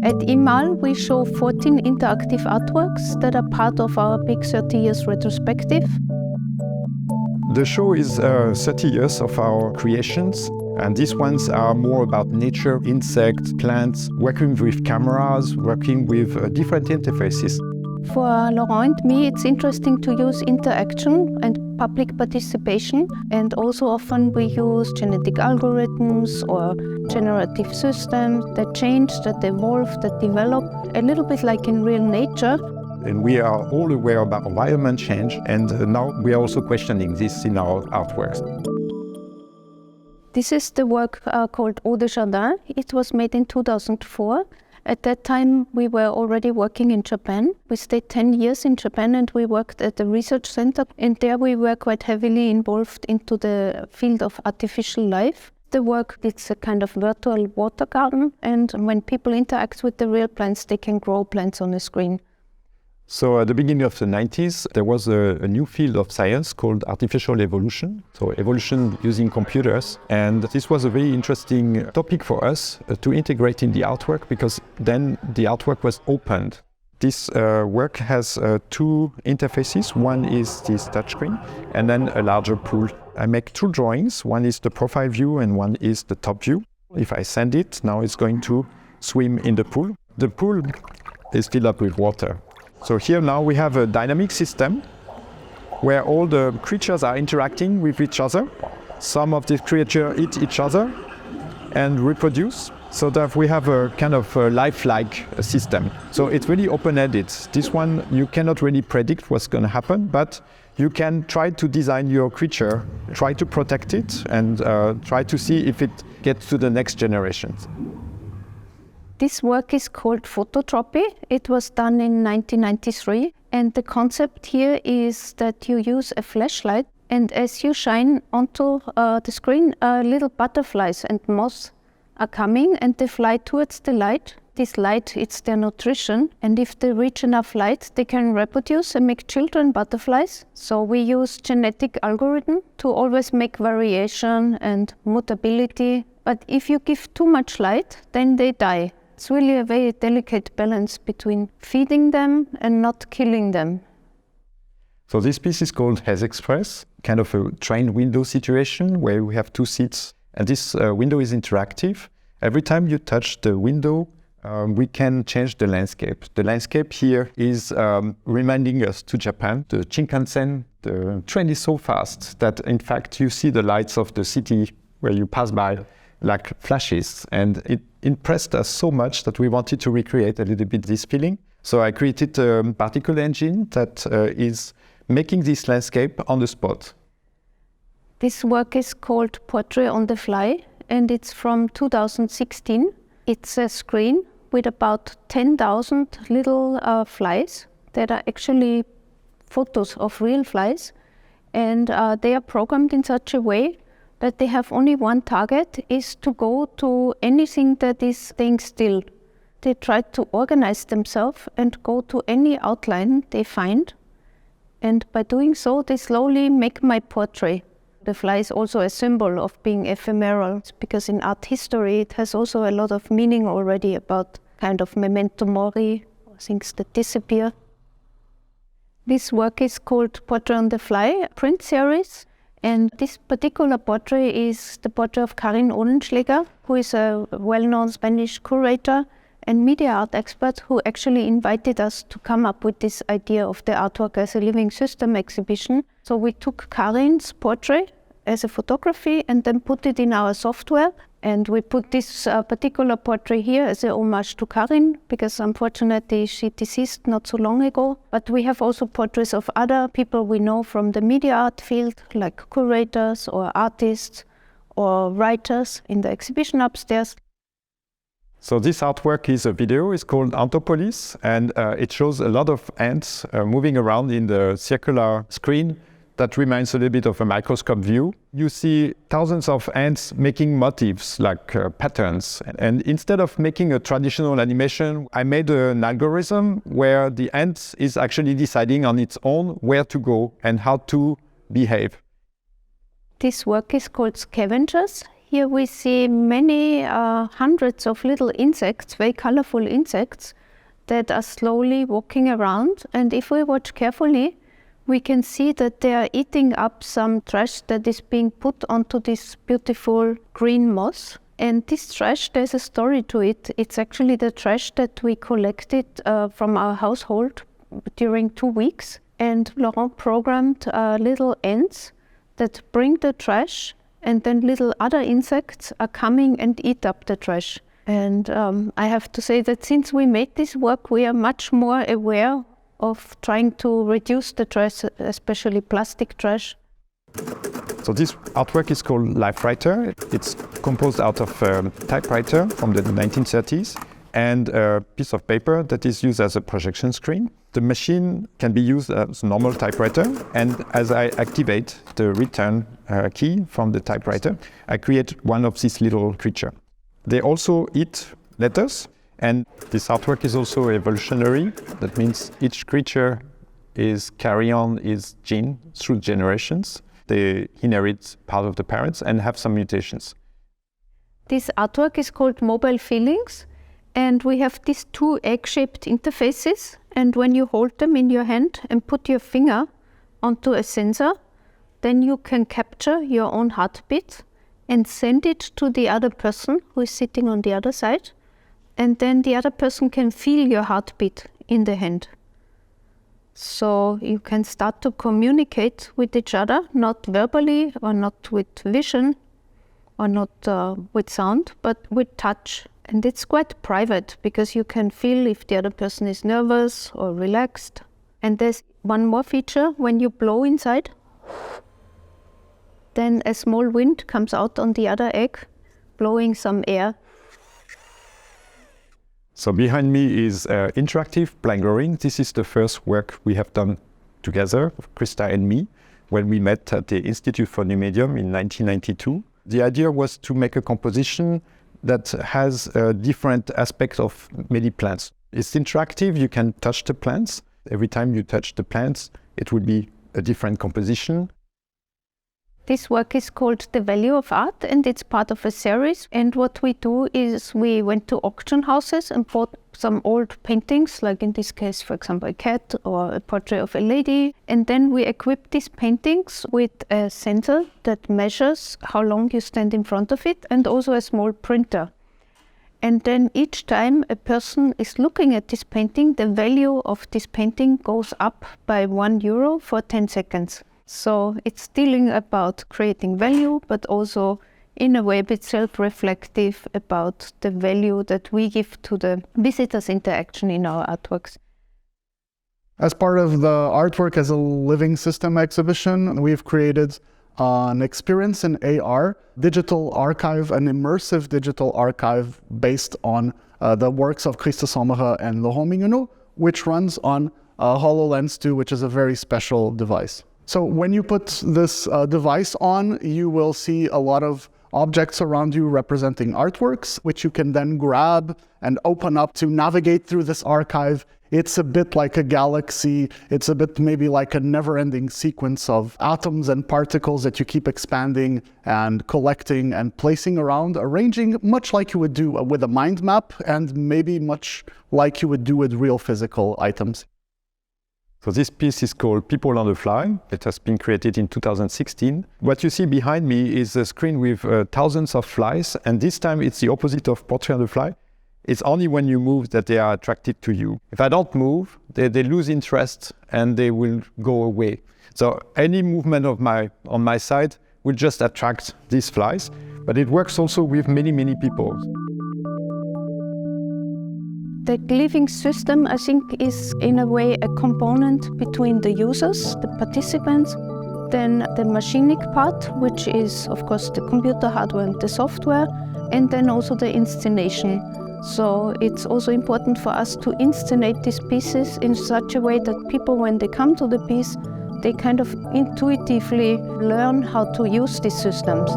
At iMAL, we show 14 interactive artworks that are part of our big 30 years retrospective. The show is 30 years of our creations, and these ones are more about nature, insects, plants, working with cameras, working with different interfaces. For Laurent and me, it's interesting to use interaction and public participation, and also often we use genetic algorithms or generative systems that change, that evolve, that develop, a little bit like in real nature. And we are all aware about environment change, and now we are also questioning this in our artworks. This is the work called Eau de Jardin. It was made in 2004. At that time, we were already working in Japan. We stayed 10 years in Japan and we worked at the research center. And there we were quite heavily involved into the field of artificial life. The work is a kind of virtual water garden. And when people interact with the real plants, they can grow plants on a screen. So at the beginning of the 90s, there was a new field of science called artificial evolution, so evolution using computers. And this was a very interesting topic for us to integrate in the artwork, because then the artwork was opened. This work has two interfaces. One is this touchscreen and then a larger pool. I make two drawings. One is the profile view and one is the top view. If I send it, now it's going to swim in the pool. The pool is filled up with water. So here now we have a dynamic system where all the creatures are interacting with each other. Some of these creatures eat each other and reproduce, so that we have a kind of a lifelike system. So it's really open-ended. This one, you cannot really predict what's going to happen, but you can try to design your creature, try to protect it, and try to see if it gets to the next generation. This work is called Phototrope. It was done in 1993. And the concept here is that you use a flashlight, and as you shine onto the screen, little butterflies and moths are coming and they fly towards the light. This light, it's their nutrition. And if they reach enough light, they can reproduce and make children butterflies. So we use genetic algorithm to always make variation and mutability. But if you give too much light, then they die. It's really a very delicate balance between feeding them and not killing them. So this piece is called Haze Express, kind of a train window situation where we have two seats. And this window is interactive. Every time you touch the window, we can change the landscape. The landscape here is reminding us to Japan. The Shinkansen, the train is so fast that in fact you see the lights of the city where you pass by like flashes, and it impressed us so much that we wanted to recreate a little bit this feeling. So I created a particle engine that is making this landscape on the spot. This work is called Portr on the Fly, and it's from 2016. It's a screen with about 10,000 little flies that are actually photos of real flies, and they are programmed in such a way that they have only one target, is to go to anything that is staying still. They try to organize themselves and go to any outline they find. And by doing so, they slowly make my portrait. The fly is also a symbol of being ephemeral, because in art history it has also a lot of meaning already about kind of memento mori, things that disappear. This work is called Portr on the Fly, print series. And this particular portrait is the portrait of Karin Olenschläger, who is a well-known Spanish curator and media art expert who actually invited us to come up with this idea of the artwork as a living system exhibition. So we took Karin's portrait as a photography and then put it in our software. And we put this particular portrait here as a homage to Karin, because unfortunately she deceased not so long ago. But we have also portraits of other people we know from the media art field, like curators or artists or writers in the exhibition upstairs. So this artwork is a video. It's called Anopolis, and it shows a lot of ants moving around in the circular screen. That reminds a little bit of a microscope view. You see thousands of ants making motifs, like patterns. And instead of making a traditional animation, I made an algorithm where the ant is actually deciding on its own where to go and how to behave. This work is called Scavengers. Here we see many hundreds of little insects, very colorful insects, that are slowly walking around. And if we watch carefully, we can see that they are eating up some trash that is being put onto this beautiful green moss. And this trash, there's a story to it. It's actually the trash that we collected from our household during 2 weeks. And Laurent programmed little ants that bring the trash, and then little other insects are coming and eat up the trash. And I have to say that since we made this work, we are much more aware of trying to reduce the trash, especially plastic trash. So this artwork is called Lifewriter. It's composed out of a typewriter from the 1930s and a piece of paper that is used as a projection screen. The machine can be used as a normal typewriter, and as I activate the return key from the typewriter, I create one of these little creatures. They also eat letters, and this artwork is also evolutionary. That means each creature is carry on its gene through generations. They inherit part of the parents and have some mutations. This artwork is called Mobile Feelings, and we have these two egg-shaped interfaces, and when you hold them in your hand and put your finger onto a sensor, then you can capture your own heartbeat and send it to the other person who is sitting on the other side, and then the other person can feel your heartbeat in the hand. So you can start to communicate with each other, not verbally or not with vision or not with sound, but with touch. And it's quite private because you can feel if the other person is nervous or relaxed. And there's one more feature: when you blow inside, then a small wind comes out on the other egg, blowing some air. So behind me is interactive blind drawing. This is the first work we have done together, Christa and me, when we met at the Institute for New Medium in 1992. The idea was to make a composition that has different aspects of many plants. It's interactive, you can touch the plants. Every time you touch the plants, it will be a different composition. This work is called The Value of Art, and it's part of a series. And what we do is we went to auction houses and bought some old paintings, like in this case, for example, a cat or a portrait of a lady. And then we equip these paintings with a sensor that measures how long you stand in front of it, and also a small printer. And then each time a person is looking at this painting, the value of this painting goes up by €1 for 10 seconds. So it's dealing about creating value, but also in a way a bit self-reflective about the value that we give to the visitors' interaction in our artworks. As part of the Artwork as a Living System exhibition, we've created an experience in AR, digital archive, an immersive digital archive based on the works of Christa Sommerer and Laurent Mignonneau, which runs on HoloLens 2, which is a very special device. So when you put this device on, you will see a lot of objects around you representing artworks, which you can then grab and open up to navigate through this archive. It's a bit like a galaxy. It's a bit maybe like a never-ending sequence of atoms and particles that you keep expanding and collecting and placing around, arranging much like you would do with a mind map, and maybe much like you would do with real physical items. So this piece is called People on the Fly. It has been created in 2016. What you see behind me is a screen with thousands of flies, and this time it's the opposite of Portr on the Fly. It's only when you move that they are attracted to you. If I don't move, they lose interest and they will go away. So any movement of on my side will just attract these flies, but it works also with many, many people. The living system, I think, is in a way a component between the users, the participants, then the machinic part, which is, of course, the computer hardware and the software, and then also the installation. So it's also important for us to inscenate these pieces in such a way that people, when they come to the piece, they kind of intuitively learn how to use these systems.